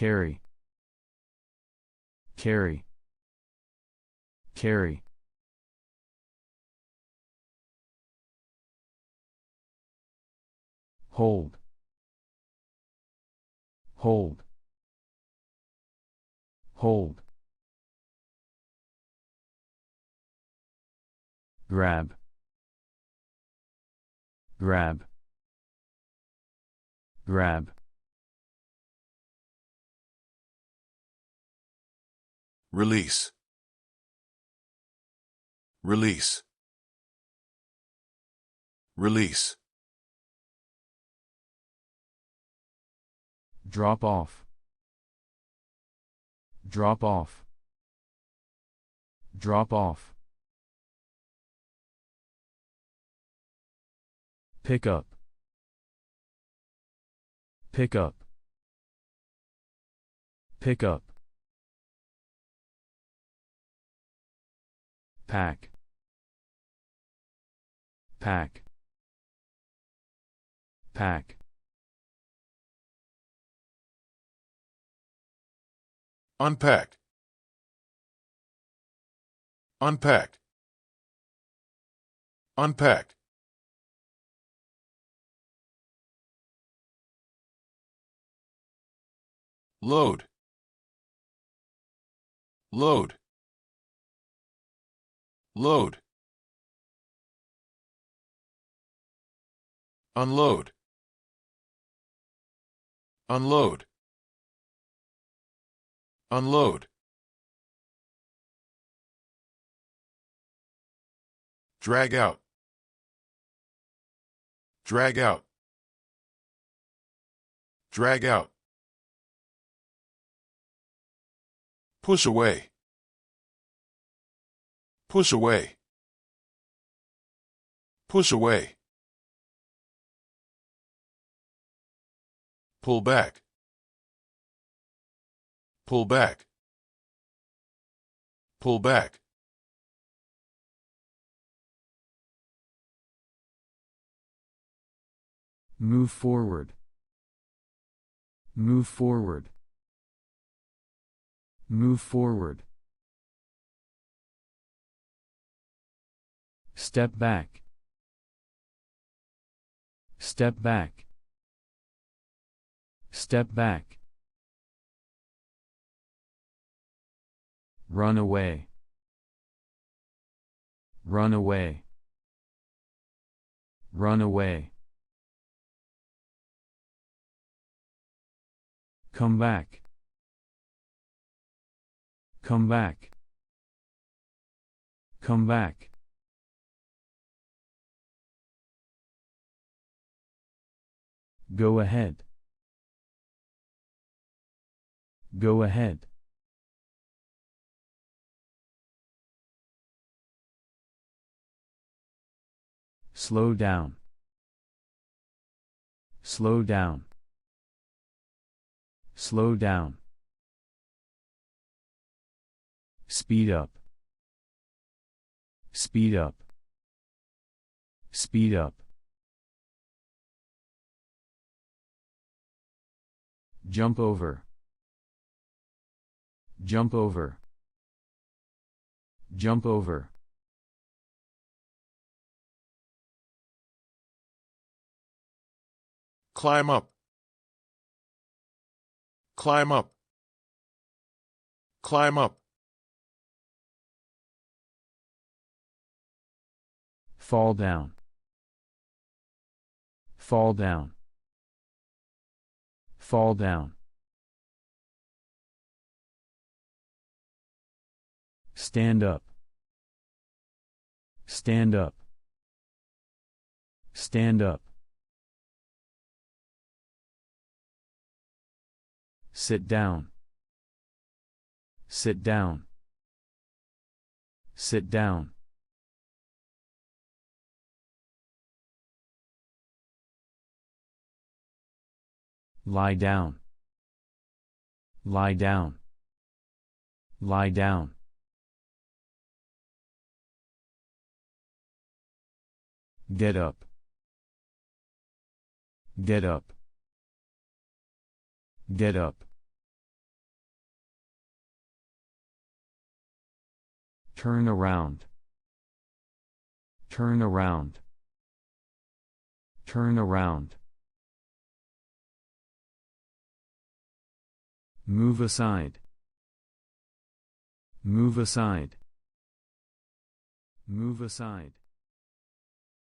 carry, carry, carry. Hold, hold, hold. Grab, grab, grab. Release, release, release. Drop off, drop off, drop off. Pick up, pick up, pick up. Pack, pack, pack. Unpack, unpack, unpack. Load, load, load. Unload, unload, unload. Drag out, drag out, drag out. Push away, push away, push away. Pull back, pull back, pull back. Move forward, move forward, move forward. Step back, step back, step back. Run away, run away, run away. Come back, come back, come back. Go ahead, go ahead. Slow down, slow down, slow down. Speed up, speed up, speed up. Jump over, jump over, jump over. Climb up, climb up, climb up. Fall down, fall down, fall down. Stand up, stand up, stand up. Sit down, sit down, sit down. Lie down, lie down, lie down. Get up, get up, get up. Turn around. Turn around. Turn around. Move aside. Move aside. Move aside.